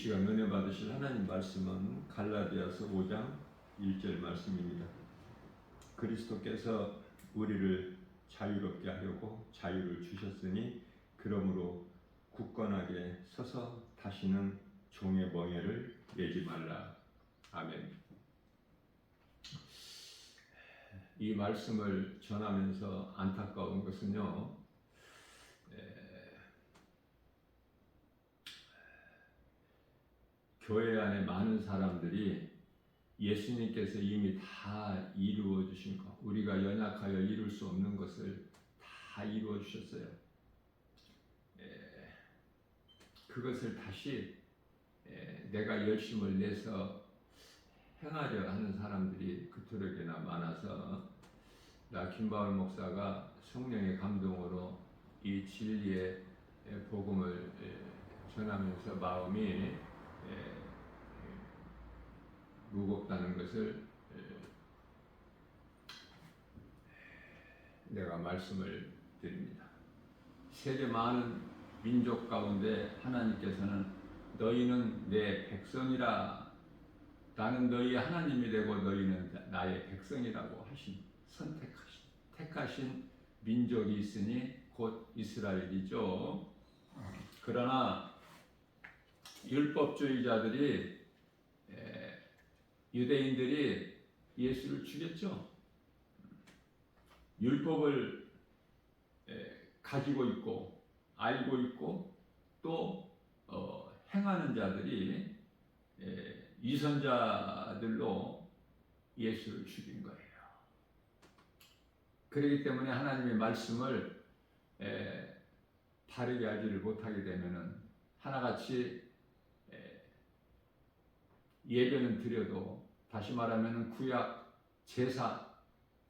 시간 은혜 받으실 하나님 말씀은 갈라디아서 5장 1절 말씀입니다. 그리스도께서 우리를 자유롭게 하려고 자유를 주셨으니 그러므로 굳건하게 서서 다시는 종의 멍에를 매지 말라. 아멘. 이 말씀을 전하면서 안타까운 것은요, 교회 안에 많은 사람들이 예수님께서 이미 다 이루어 주신 것, 우리가 연약하여 이룰 수 없는 것을 다 이루어 주셨어요. 그것을 다시 내가 열심을 내서 행하려 하는 사람들이 그토록이나 많아서 김바울 목사가 성령의 감동으로 이 진리의 복음을 전하면서 마음이 무겁다는 것을 내가 말씀을 드립니다. 세계 많은 민족 가운데 하나님께서는 너희는 내 백성이라, 나는 너희의 하나님이 되고 너희는 나의 백성이라고 택하신 민족이 있으니 곧 이스라엘이죠. 그러나 율법주의자들이, 유대인들이 예수를 죽였죠. 율법을 가지고 있고 알고 있고 또 행하는 자들이 위선자들로 예수를 죽인 거예요. 그렇기 때문에 하나님의 말씀을 바르게 알지를 못하게 되면은 하나같이 예배는 드려도, 다시 말하면 구약 제사,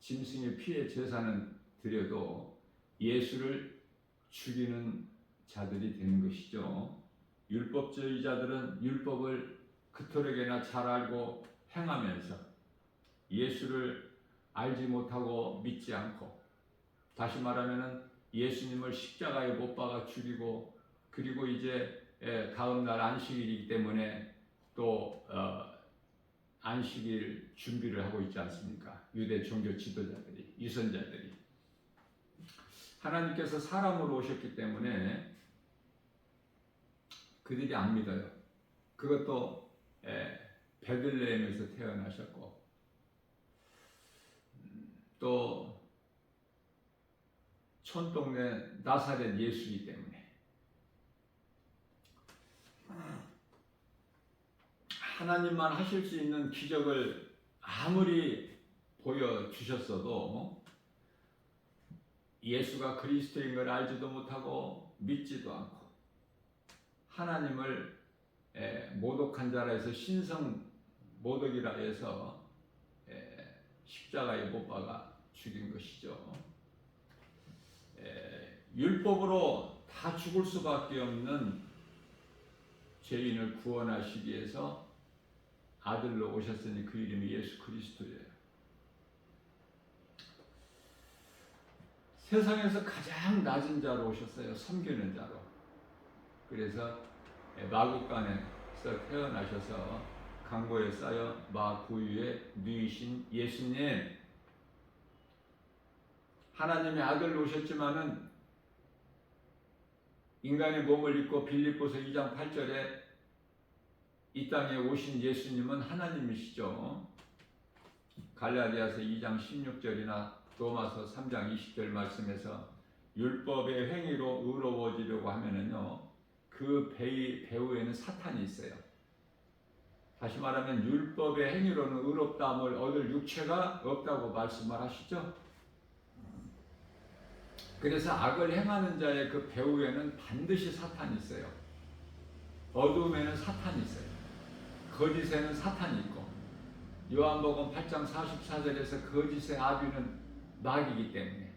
짐승의 피의 제사는 드려도 예수를 죽이는 자들이 되는 것이죠. 율법주의자들은 율법을 그토록이나 잘 알고 행하면서 예수를 알지 못하고 믿지 않고, 다시 말하면 예수님을 십자가에 못 박아 죽이고, 그리고 이제 다음 날 안식일이기 때문에 또 안식일 준비를 하고 있지 않습니까? 유대 종교 지도자들이, 위선자들이. 하나님께서 사람으로 오셨기 때문에 그들이 안 믿어요. 그것도 베들레헴에서 태어나셨고, 또 촌동네 나사렛 예수이기 때문에 하나님만 하실 수 있는 기적을 아무리 보여주셨어도 예수가 그리스도인 걸 알지도 못하고 믿지도 않고, 하나님을 모독한 자라 해서 신성 모독이라 해서 십자가에 못 박아 죽인 것이죠. 율법으로 다 죽을 수밖에 없는 죄인을 구원하시기 위해서 아들로 오셨으니 그 이름이 예수 그리스도예요. 세상에서 가장 낮은 자로 오셨어요. 섬기는 자로. 그래서 마구간에서 태어나셔서 강보에 쌓여 마구유에 누이신 예수님, 하나님의 아들로 오셨지만은 인간의 몸을 입고 빌립보서 2장 8절에 이 땅에 오신 예수님은 하나님이시죠. 갈라디아서 2장 16절이나 로마서 3장 20절 말씀에서 율법의 행위로 의로워지려고 하면은요, 그 배후에는 사탄이 있어요. 다시 말하면 율법의 행위로는 의롭다함을 얻을 육체가 없다고 말씀을 하시죠. 그래서 악을 행하는 자의 그 배후에는 반드시 사탄이 있어요. 어두움에는 사탄이 있어요. 거짓에는 사탄이 있고, 요한복음 8장 44절에서 거짓의 아비는 마귀이기 때문에,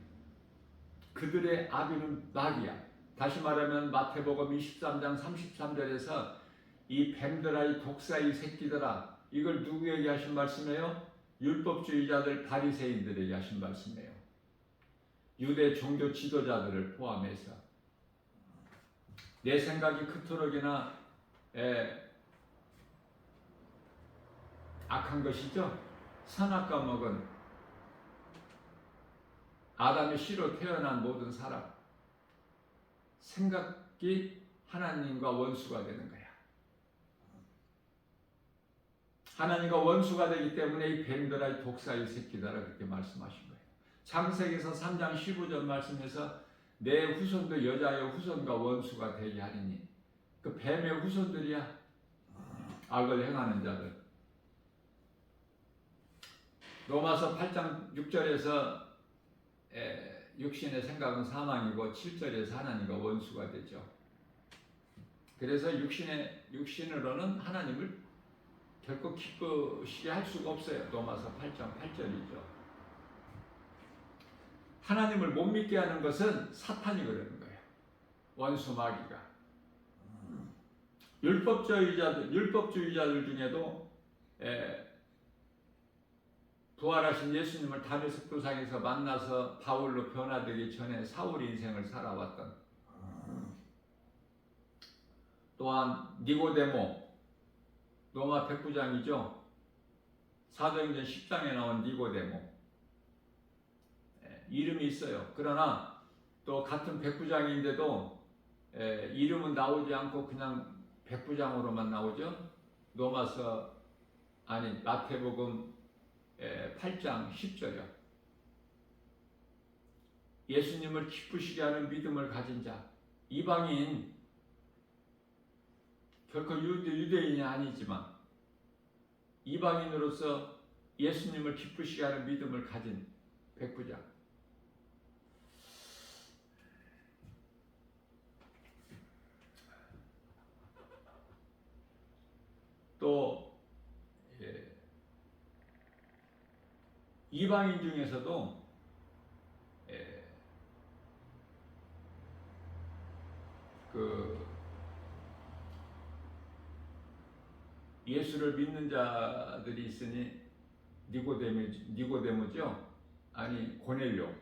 그들의 아비는 마귀야. 다시 말하면 마태복음 23장 33절에서 이 뱀들아, 이 독사, 이 새끼들아, 이걸 누구에게 하신 말씀이에요? 율법주의자들 바리새인들에게 하신 말씀이에요. 유대 종교 지도자들을 포함해서. 내 생각이 그토록이나 악한 것이죠. 선악과 먹은 아담의 씨로 태어난 모든 사람, 생각이 하나님과 원수가 되는 거야. 하나님과 원수가 되기 때문에 이 뱀들아, 이 독사의 새끼들아, 그렇게 말씀하신 거예요. 창세기에서 3장 15절 말씀에서 내 후손도 여자의 후손과 원수가 되게 하리니, 그 뱀의 후손들이야. 악을 행하는 자들. 로마서 8장 6절에서 육신의 생각은 사망이고 7절에서 하나님과 원수가 되죠. 그래서 육신으로는 하나님을 결코 기쁘시게 할 수가 없어요. 로마서 8장 8절이죠. 하나님을 못 믿게 하는 것은 사탄이 그러는 거예요. 원수 마귀가. 율법주의자들 중에도 부활하신 예수님을 다메섹 도상에서 만나서 바울로 변화되기 전에 사울 인생을 살아왔던, 또한 니고데모, 로마 백부장이죠. 사도행전 10장에 나온 니고데모, 이름이 있어요. 그러나 또 같은 백부장인데도 이름은 나오지 않고 그냥 백부장으로만 나오죠. 마태복음 8장 10절이요. 예수님을 기쁘시게 하는 믿음을 가진 자, 이방인, 결코 유대인이 아니지만 이방인으로서 예수님을 기쁘시게 하는 믿음을 가진 백부장. 또 이방인 중에서도 예수를 믿는 자들이 있으니 니고데모죠. 아니 고넬료.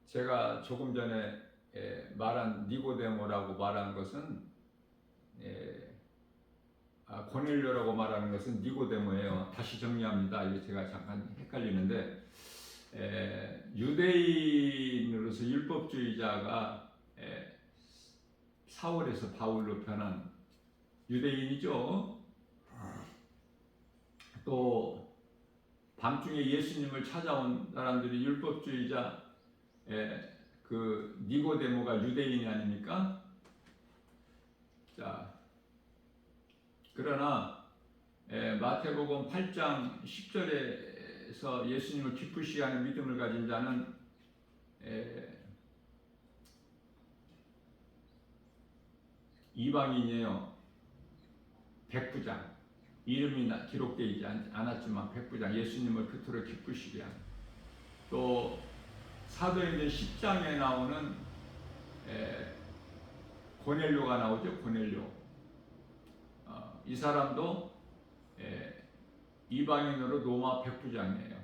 제가 조금 전에 말한 니고데모라고 말한 것은 고넬료라고 말하는 것은 니고데모예요. 다시 정리합니다. 이게 제가 잠깐 헷갈리는데, 유대인으로서 율법주의자가 사울에서 바울로 변한 유대인이죠. 또 밤중에 예수님을 찾아온 사람들이 율법주의자, 그 니고데모가 유대인이 아닙니까? 자, 그러나 마태복음 8장 10절에서 예수님을 기쁘시게 하는 믿음을 가진 자는 이방인이에요. 백부장, 이름이 기록되어 있지 않았지만 백부장, 예수님을 그토록 기쁘시게 하는. 또 사도행전 10장에 나오는 고넬료가 나오죠. 고넬료. 이 사람도 이방인으로 로마 백부장이에요.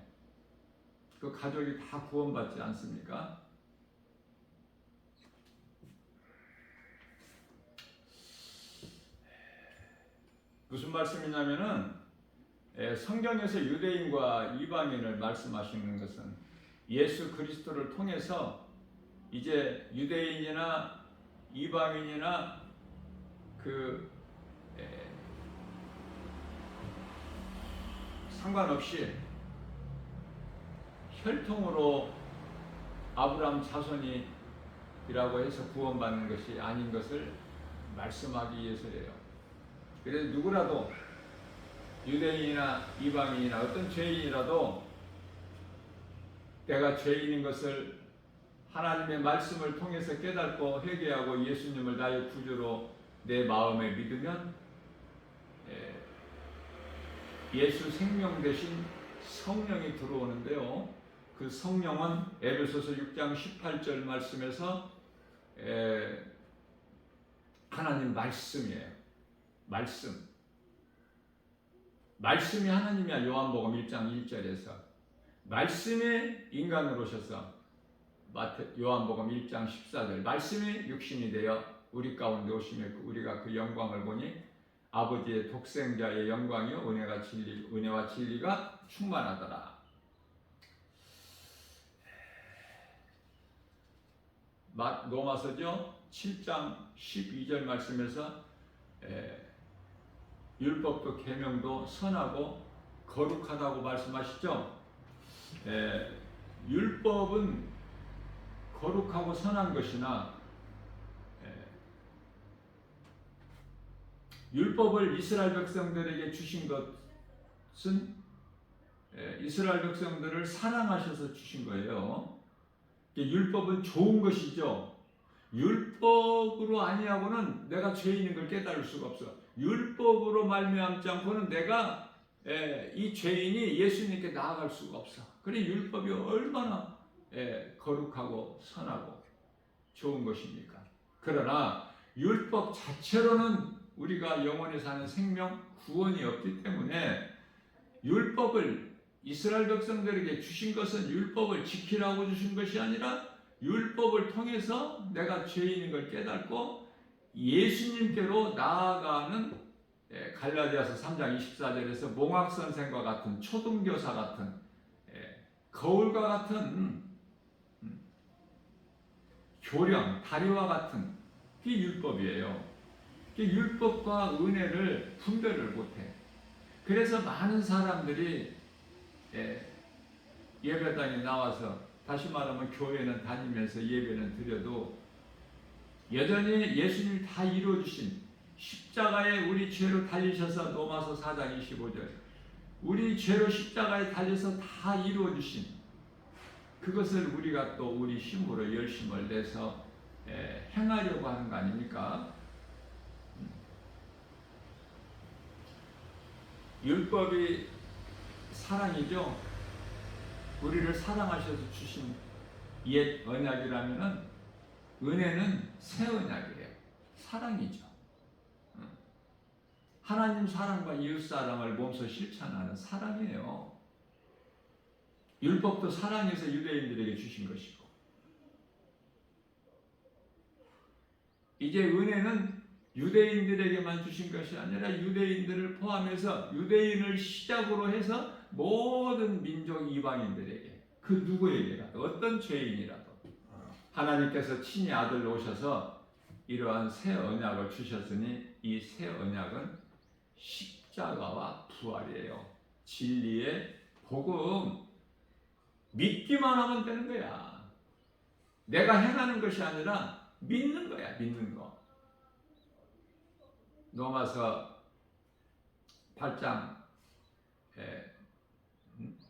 그 가족이 다 구원받지 않습니까? 무슨 말씀이냐면은 성경에서 유대인과 이방인을 말씀하시는 것은 예수 그리스도를 통해서 이제 유대인이나 이방인이나 상관없이 혈통으로 아브라함 자손이라고 해서 구원받는 것이 아닌 것을 말씀하기 위해서예요. 그래서 누구라도 유대인이나 이방인이나 어떤 죄인이라도 내가 죄인인 것을 하나님의 말씀을 통해서 깨닫고 회개하고 예수님을 나의 구주로 내 마음에 믿으면 예수 생명 대신 성령이 들어오는데요. 그 성령은 에베소서 6장 18절 말씀에서 하나님 말씀이에요. 말씀이 하나님이야. 요한복음 1장 1절에서 말씀이 인간으로 오셔서 요한복음 1장 14절 말씀이 육신이 되어 우리 가운데 오시며 우리가 그 영광을 보니 아버지의 독생자의 영광이요 은혜와 진리가 충만하더라. 로마서죠 7장 12절 말씀에서 율법도 계명도 선하고 거룩하다고 말씀하시죠. 율법은 거룩하고 선한 것이나 율법을 이스라엘 백성들에게 주신 것은 이스라엘 백성들을 사랑하셔서 주신 거예요. 율법은 좋은 것이죠. 율법으로 아니하고는 내가 죄인인 걸 깨달을 수가 없어. 율법으로 말미암지 않고는 내가 이 죄인이 예수님께 나아갈 수가 없어. 그래 율법이 얼마나 거룩하고 선하고 좋은 것입니까? 그러나 율법 자체로는 우리가 영원히 사는 생명, 구원이 없기 때문에 율법을 이스라엘 백성들에게 주신 것은 율법을 지키라고 주신 것이 아니라 율법을 통해서 내가 죄인인 걸 깨닫고 예수님께로 나아가는 갈라디아서 3장 24절에서 몽학선생과 같은 초등교사 같은 거울과 같은 교령, 다리와 같은 게 율법이에요. 율법과 은혜를 분별을 못해. 그래서 많은 사람들이 예배당에 나와서 다시 말하면 교회는 다니면서 예배는 드려도 여전히 예수님이 다 이루어주신 십자가에 우리 죄로 달리셔서 로마서 4장 25절 우리 죄로 십자가에 달려서 다 이루어주신 그것을 우리가 또 우리 힘으로 열심을 내서 행하려고 하는 거 아닙니까? 율법이 사랑이죠. 우리를 사랑하셔서 주신 옛 언약이라면은 은혜는 새 언약이에요. 사랑이죠. 하나님 사랑과 이웃 사랑을 몸소 실천하는 사랑이에요. 율법도 사랑해서 유대인들에게 주신 것이고 이제 은혜는 유대인들에게만 주신 것이 아니라 유대인들을 포함해서 유대인을 시작으로 해서 모든 민족 이방인들에게 그 누구에게라도 어떤 죄인이라도 하나님께서 친히 아들로 오셔서 이러한 새 언약을 주셨으니 이 새 언약은 십자가와 부활이에요. 진리의 복음 믿기만 하면 되는 거야. 내가 행하는 것이 아니라 믿는 거야. 믿는 거. 로마서 8장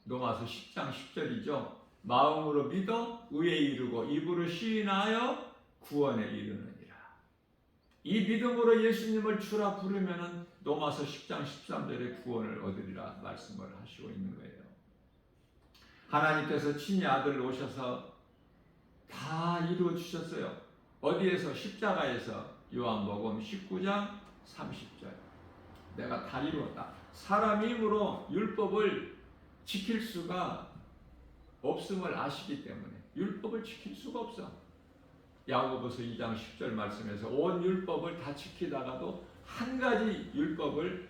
로마서 10장 10절이죠. 마음으로 믿어 의에 이르고 입으로 시인하여 구원에 이르느니라. 이 믿음으로 예수님을 주라 부르면은 로마서 10장 13절에 구원을 얻으리라 말씀을 하시고 있는 거예요. 하나님께서 친히 아들로 오셔서 다 이루어 주셨어요. 어디에서? 십자가에서. 요한복음 19장 30절. 내가 다 이루었다. 사람의 힘으로 율법을 지킬 수가 없음을 아시기 때문에 율법을 지킬 수가 없어. 야고보서 2장 10절 말씀에서 온 율법을 다 지키다가도 한 가지 율법을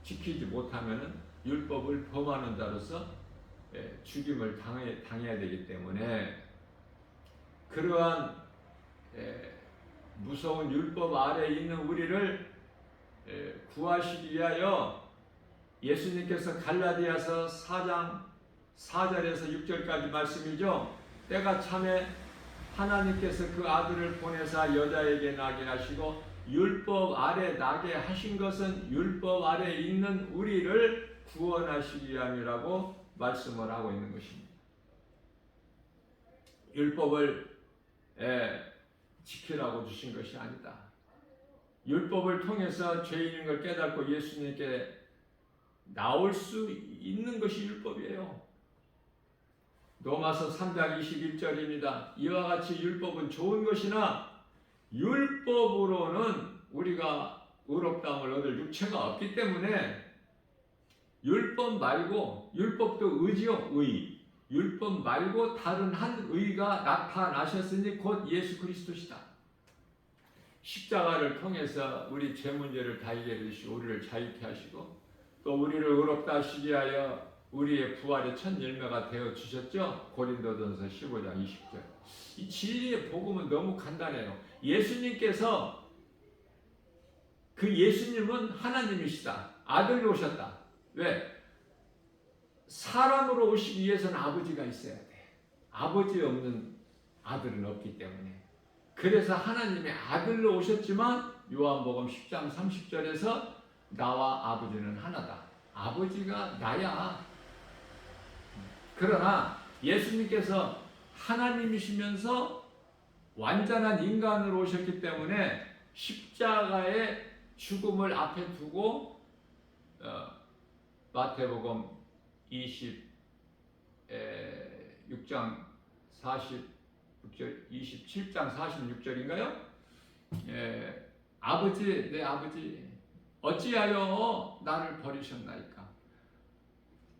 지키지 못하면은 율법을 범하는 자로서 죽임을 당해야 되기 때문에 그러한 무서운 율법 아래에 있는 우리를 구하시기 위하여 예수님께서 갈라디아서 4장 4절에서 6절까지 말씀이죠. 때가 참에 하나님께서 그 아들을 보내사 여자에게 나게 하시고 율법 아래 나게 하신 것은 율법 아래 있는 우리를 구원하시기 위함이라고 말씀을 하고 있는 것입니다. 율법을 지키라고 주신 것이 아니다. 율법을 통해서 죄인인 걸 깨닫고 예수님께 나올 수 있는 것이 율법이에요. 로마서 3장 21절입니다. 이와 같이 율법은 좋은 것이나 율법으로는 우리가 의롭다함을 얻을 육체가 없기 때문에 율법 말고, 율법도 의지요, 의. 율법 말고 다른 한 의가 나타나셨으니 곧 예수 그리스도시다. 십자가를 통해서 우리 죄 문제를 다 해결해 주시고 우리를 자유케 하시고 또 우리를 의롭다 하시기 위하여 우리의 부활의 첫 열매가 되어 주셨죠. 고린도전서 15장 20절. 이 진리의 복음은 너무 간단해요. 예수님께서 그 예수님은 하나님이시다. 아들로 오셨다. 왜? 사람으로 오시기 위해서는 아버지가 있어야 돼. 아버지 없는 아들은 없기 때문에. 그래서 하나님의 아들로 오셨지만 요한복음 10장 30절에서 나와 아버지는 하나다. 아버지가 나야. 그러나 예수님께서 하나님이시면서 완전한 인간으로 오셨기 때문에 십자가의 죽음을 앞에 두고 마태복음 26장 46절 27장 46절인가요? 아버지 내 아버지 어찌하여 나를 버리셨나이까?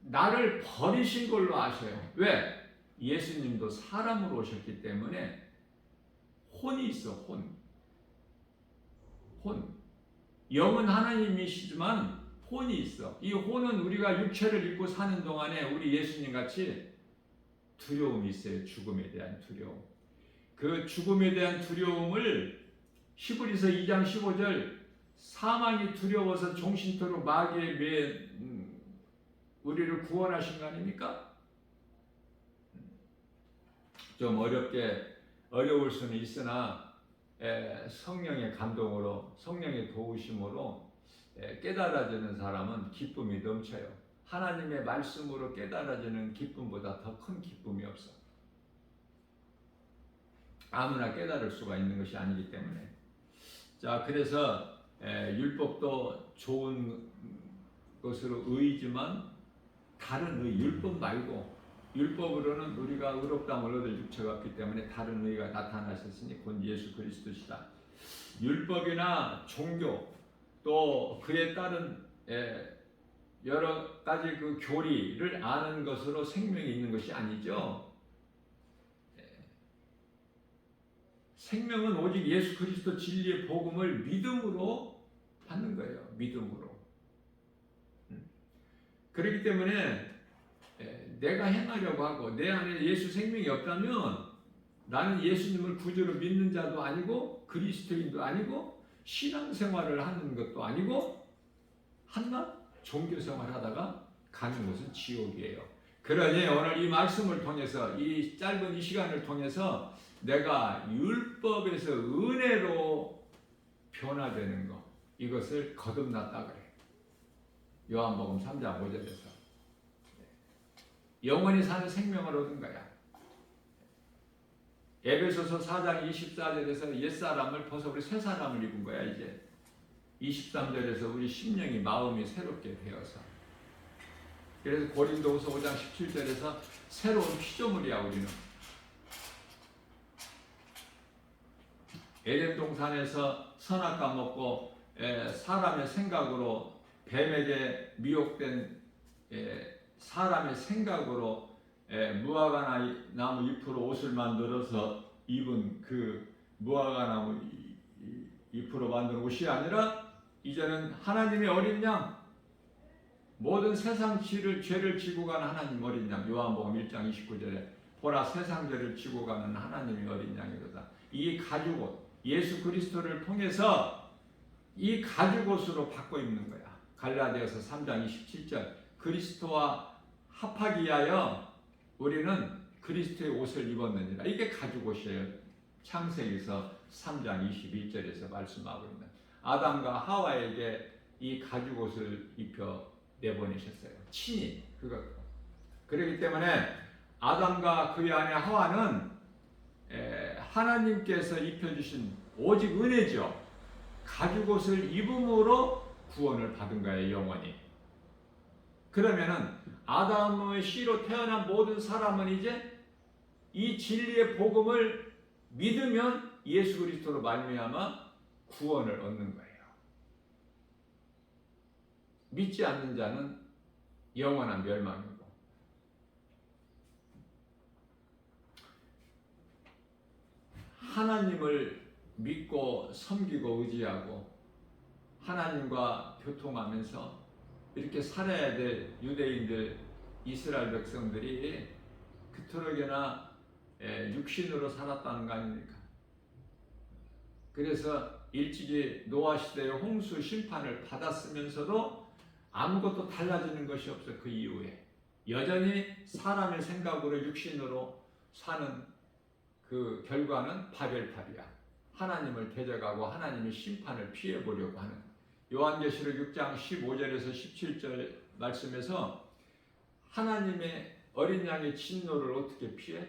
나를 버리신 걸로 아셔요. 왜? 예수님도 사람으로 오셨기 때문에 혼이 있어. 혼. 영은 하나님이시지만 혼이 있어. 이 혼은 우리가 육체를 입고 사는 동안에 우리 예수님 같이 두려움이 있어요. 죽음에 대한 두려움. 그 죽음에 대한 두려움을 히브리서 2장 15절 사망이 두려워서 종신토록 마귀에 매여 우리를 구원하신 거 아닙니까? 좀 어려울 수는 있으나 성령의 감동으로 성령의 도우심으로 깨달아지는 사람은 기쁨이 넘쳐요. 하나님의 말씀으로 깨달아지는 기쁨보다 더 큰 기쁨이 없어. 아무나 깨달을 수가 있는 것이 아니기 때문에. 자, 그래서 율법도 좋은 것으로 의지만 다른 의, 율법 말고 율법으로는 우리가 의롭다함을 얻을 육체가 없기 때문에 다른 의가 나타나셨으니 곧 예수 그리스도시다. 율법이나 종교 또 그에 따른 여러 가지 그 교리를 아는 것으로 생명이 있는 것이 아니죠. 생명은 오직 예수 그리스도 진리의 복음을 믿음으로 받는 거예요. 믿음으로. 그렇기 때문에 내가 행하려고 하고 내 안에 예수 생명이 없다면 나는 예수님을 구주로 믿는 자도 아니고 그리스도인도 아니고 신앙생활을 하는 것도 아니고 한낱 종교생활 하다가 가는 곳은 지옥이에요. 그러니 오늘 이 말씀을 통해서 이 짧은 이 시간을 통해서 내가 율법에서 은혜로 변화되는 것 이것을 거듭났다 그래. 요한복음 3장 5절에서 영원히 사는 생명을 얻은 거야. 에베소서 4장 24절에서 옛사람을 벗어버려 새 사람을 입은 거야. 이제 23절에서 우리 심령이 마음이 새롭게 되어서 그래서 고린도후서 5장 17절에서 새로운 피조물이야. 우리는 에덴 동산에서 선악과 먹고 사람의 생각으로 뱀에게 미혹된 사람의 생각으로 무화과 나무 잎으로 옷을 만들어서 입은 그 무화과 나무 잎으로 만든 옷이 아니라 이제는 하나님의 어린 양 모든 세상 죄를 지고 가는 하나님 어린 양 요한복음 1장 29절에 보라 세상 죄를 지고 가는 하나님의 어린 양이로다. 이 가죽옷 예수 그리스도를 통해서 이 가죽옷으로 바꿔 입는 거야. 갈라디아서 3장 27절 그리스도와 합하기 위하여 우리는 그리스도의 옷을 입었느니라. 이게 가죽옷이에요. 창세기서 3장 21절에서 말씀하고 있는 아담과 하와에게 이 가죽옷을 입혀 내보내셨어요. 친히 그것. 그렇기 때문에 아담과 그의 아내 하와는 하나님께서 입혀주신 오직 은혜죠. 가죽옷을 입음으로 구원을 받은 거예요. 영원히. 그러면은 아담의 씨로 태어난 모든 사람은 이제 이 진리의 복음을 믿으면 예수 그리스도로 말미암아 구원을 얻는 거예요. 믿지 않는 자는 영원한 멸망이고 하나님을 믿고 섬기고 의지하고 하나님과 교통하면서 이렇게 살아야 될 유대인들, 이스라엘 백성들이 그토록이나 육신으로 살았다는 거 아닙니까? 그래서 일찍이 노아 시대의 홍수 심판을 받았으면서도 아무것도 달라지는 것이 없어. 그 이후에 여전히 사람의 생각으로 육신으로 사는 그 결과는 바벨탑이야. 하나님을 대적하고 하나님의 심판을 피해보려고 하는. 요한계시록 6장 15절에서 17절 말씀에서 하나님의 어린 양의 진노를 어떻게 피해?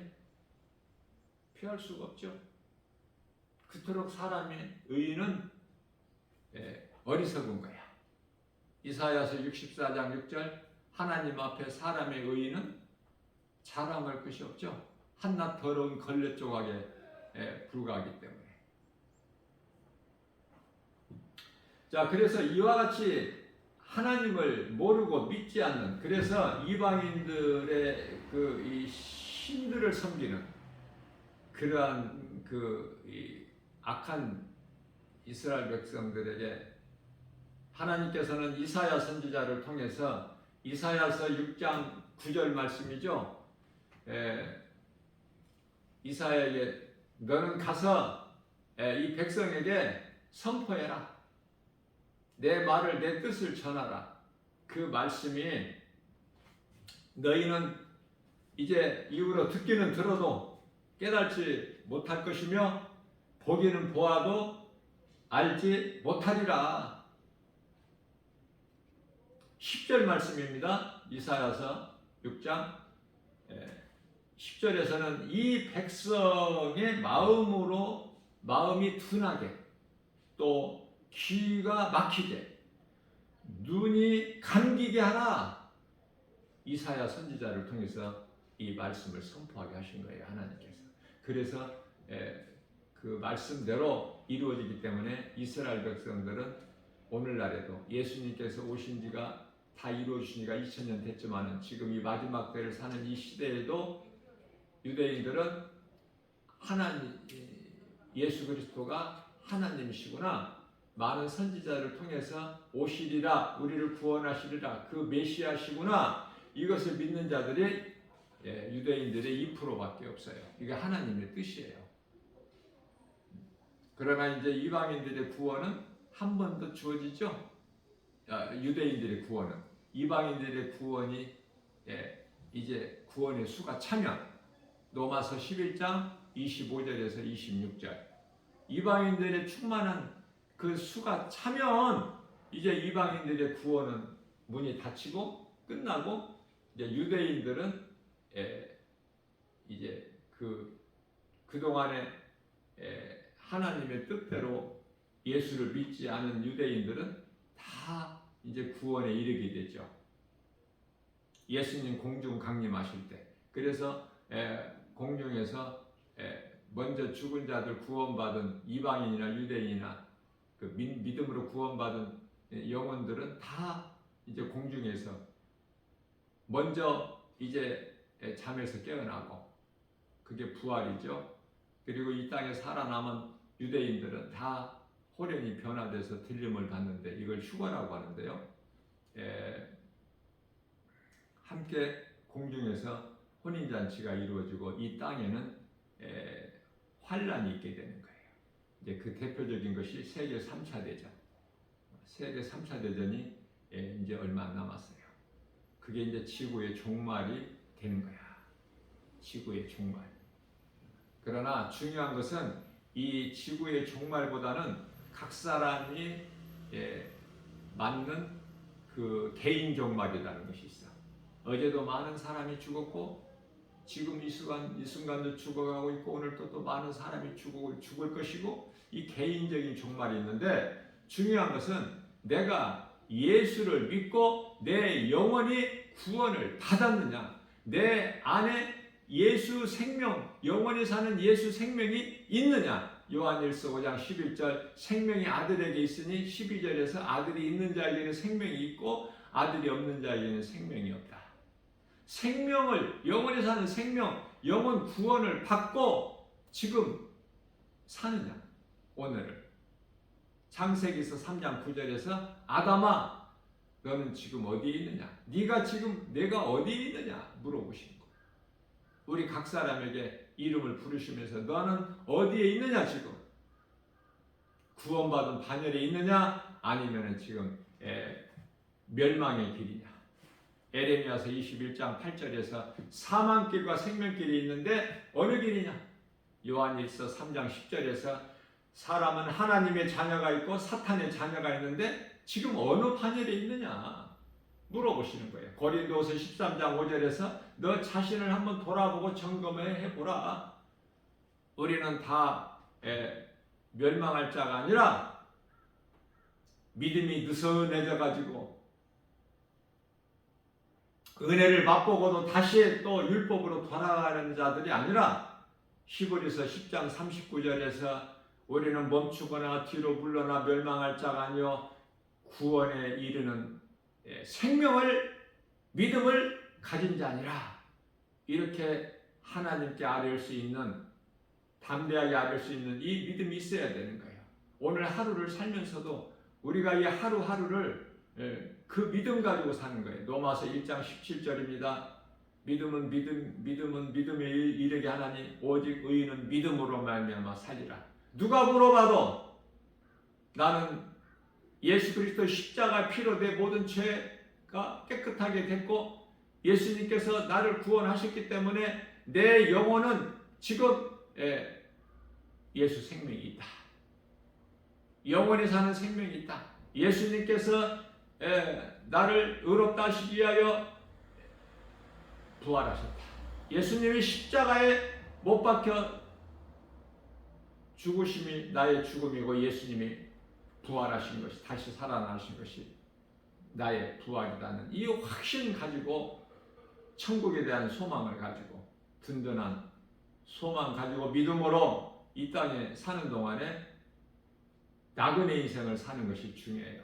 피할 수가 없죠. 그토록 사람의 의인은 어리석은 거야. 이사야서 64장 6절 하나님 앞에 사람의 의인은 자랑할 것이 없죠. 한낱 더러운 걸레 조각에 불과하기 때문에. 자, 그래서 이와 같이 하나님을 모르고 믿지 않는, 그래서 이방인들의 이 신들을 섬기는 그러한 이 악한 이스라엘 백성들에게 하나님께서는 이사야 선지자를 통해서 이사야서 6장 9절 말씀이죠. 이사야에게 너는 가서 이 백성에게 선포해라. 내 말을, 내 뜻을 전하라. 그 말씀이 너희는 이제 이후로 듣기는 들어도 깨달지 못할 것이며 보기는 보아도 알지 못하리라. 10절 말씀입니다. 이사야서 6장 10절에서는 이 백성의 마음이 둔하게 또 귀가 막히게 눈이 감기게 하라. 이사야 선지자를 통해서 이 말씀을 선포하게 하신 거예요. 하나님께서. 그래서 그 말씀대로 이루어지기 때문에 이스라엘 백성들은 오늘날에도 예수님께서 오신 지가 다 이루어지신 지가 2000년 됐지만은 지금 이 마지막 때를 사는 이 시대에도 유대인들은 하나님, 예수 그리스도가 하나님이시구나, 많은 선지자를 통해서 오시리라, 우리를 구원하시리라, 그 메시아시구나, 이것을 믿는 자들이 유대인들의 2%밖에 없어요. 이게 하나님의 뜻이에요. 그러나 이제 이방인들의 구원은 한 번 더 주어지죠. 유대인들의 구원은, 이방인들의 구원이 이제 구원의 수가 차면 로마서 11장 25절에서 26절 이방인들의 충만한 그 수가 차면 이제 이방인들의 구원은 문이 닫히고 끝나고 이제 유대인들은 이제 그동안에 하나님의 뜻대로 예수를 믿지 않은 유대인들은 다 이제 구원에 이르게 되죠. 예수님 공중 강림하실 때. 그래서 공중에서 먼저 죽은 자들 구원받은 이방인이나 유대인이나 그 믿음으로 구원받은 영혼들은 다 이제 공중에서 먼저 이제 잠에서 깨어나고, 그게 부활이죠. 그리고 이 땅에 살아남은 유대인들은 다 호련히 변화돼서 들림을 받는데 이걸 휴거라고 하는데요. 함께 공중에서 혼인잔치가 이루어지고 이 땅에는 환란이 있게 되는 거예요. 이제 그 대표적인 것이 세계 3차 대전. 세계 3차 대전이 이제 얼마 안 남았어요. 그게 이제 지구의 종말이 되는 거야. 지구의 종말. 그러나 중요한 것은 이 지구의 종말보다는 각 사람이 맞는 그 개인 종말이라는 것이 있어. 어제도 많은 사람이 죽었고 지금 이 순간도 죽어가고 있고 오늘 또 많은 사람이 죽을 것이고, 이 개인적인 종말이 있는데 중요한 것은 내가 예수를 믿고 내 영혼이 구원을 받았느냐, 내 안에 예수 생명, 영원히 사는 예수 생명이 있느냐. 요한일서 5장 11절 생명이 아들에게 있으니 12절에서 아들이 있는 자에게는 생명이 있고 아들이 없는 자에게는 생명이 없다. 생명을, 영원히 사는 생명, 영원 구원을 받고 지금 사느냐, 오늘을. 창세기서 3장 9절에서 아담아 너는 지금 어디에 있느냐? 네가 지금 내가 어디에 있느냐? 물어보신 거. 우리 각 사람에게 이름을 부르시면서 너는 어디에 있느냐 지금? 구원받은 반열에 있느냐? 아니면 지금 멸망의 길이냐? 에레미야서 21장 8절에서 사망길과 생명길이 있는데 어느 길이냐? 요한일서 3장 10절에서 사람은 하나님의 자녀가 있고 사탄의 자녀가 있는데 지금 어느 반열에 있느냐? 물어보시는 거예요. 고린도서 13장 5절에서 너 자신을 한번 돌아보고 점검해 보라. 우리는 다 멸망할 자가 아니라 믿음이 느슨해져 가지고 은혜를 맛보고도 다시 또 율법으로 돌아가는 자들이 아니라 히브리서 10장 39절에서 우리는 멈추거나 뒤로 물러나 멸망할 자가 아니요 구원에 이르는 생명을 믿음을 가진 자니라. 이렇게 하나님께 아뢰을 수 있는, 담대하게 아뢰을 수 있는 이 믿음이 있어야 되는 거예요. 오늘 하루를 살면서도 우리가 이 하루하루를 그 믿음 가지고 사는 거예요. 로마서 1장 17절입니다. 믿음은 믿음에 이르게 하나니 오직 의인은 믿음으로 말미암아 살리라. 누가 물어봐도 나는 예수 그리스도 십자가 피로 내 모든 죄가 깨끗하게 됐고 예수님께서 나를 구원하셨기 때문에 내 영혼은 지금 예수 생명이 있다. 영원히 사는 생명이 있다. 예수님께서 나를 의롭다 하시기 위하여 부활하셨다. 예수님이 십자가에 못 박혀 죽으심이 나의 죽음이고 예수님이 부활하신 것이, 다시 살아나신 것이 나의 부활이라는 이 확신 가지고 천국에 대한 소망을 가지고 든든한 소망 가지고 믿음으로 이 땅에 사는 동안에 나그네 인생을 사는 것이 중요해요.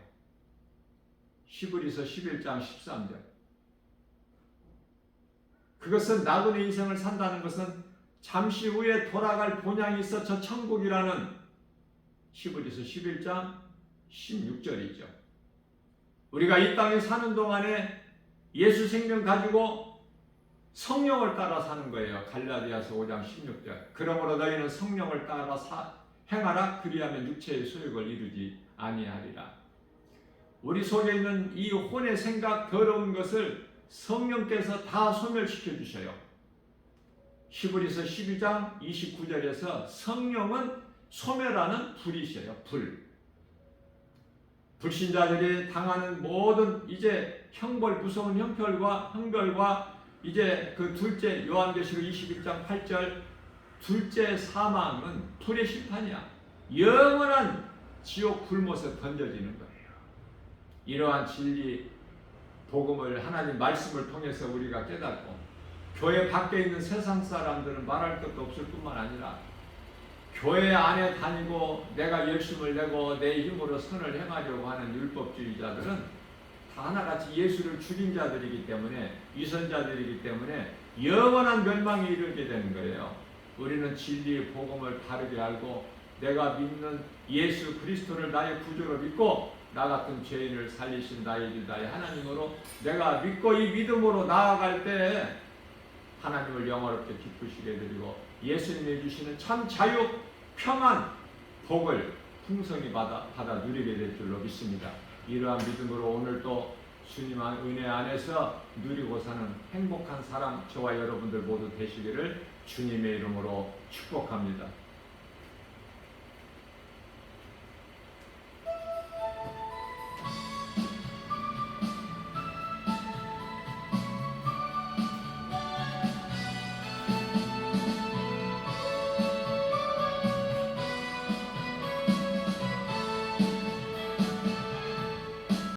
히브리서 11장 13절. 그것은 나그네 인생을 산다는 것은 잠시 후에 돌아갈 본향이 있어 저 천국이라는 히브리서 11장 16절이죠. 우리가 이 땅에 사는 동안에 예수 생명 가지고 성령을 따라 사는 거예요. 갈라디아서 5장 16절. 그러므로 너희는 성령을 따라 행하라. 그리하면 육체의 소욕을 이루지 아니하리라. 우리 속에 있는 이 혼의 생각, 더러운 것을 성령께서 다 소멸시켜 주셔요. 히브리서 12장 29절에서 성령은 소멸하는 불이셔요. 불. 불신자들이 당하는 모든 이제 형벌, 무서운 형벌과 이제 그 둘째, 요한계시록 21장 8절 둘째 사망은 불의 심판이야. 영원한 지옥 불못에 던져지는 거예요. 이러한 진리 복음을 하나님 말씀을 통해서 우리가 깨닫고 교회 밖에 있는 세상 사람들은 말할 것도 없을 뿐만 아니라 교회 안에 다니고 내가 열심을 내고 내 힘으로 선을 행하려고 하는 율법주의자들은 다 하나같이 예수를 죽인 자들이기 때문에, 위선자들이기 때문에 영원한 멸망에 이르게 되는 거예요. 우리는 진리의 복음을 바르게 알고 내가 믿는 예수 그리스도를 나의 구주로 믿고 나 같은 죄인을 살리신 나의 주 나의 하나님으로 내가 믿고 이 믿음으로 나아갈 때 하나님을 영원롭게 기쁘시게 드리고 예수님이 주시는 참 자유, 평안, 복을 풍성히 받아 누리게 될 줄로 믿습니다. 이러한 믿음으로 오늘도 주님 은혜 안에서 누리고 사는 행복한 사람 저와 여러분들 모두 되시기를 주님의 이름으로 축복합니다.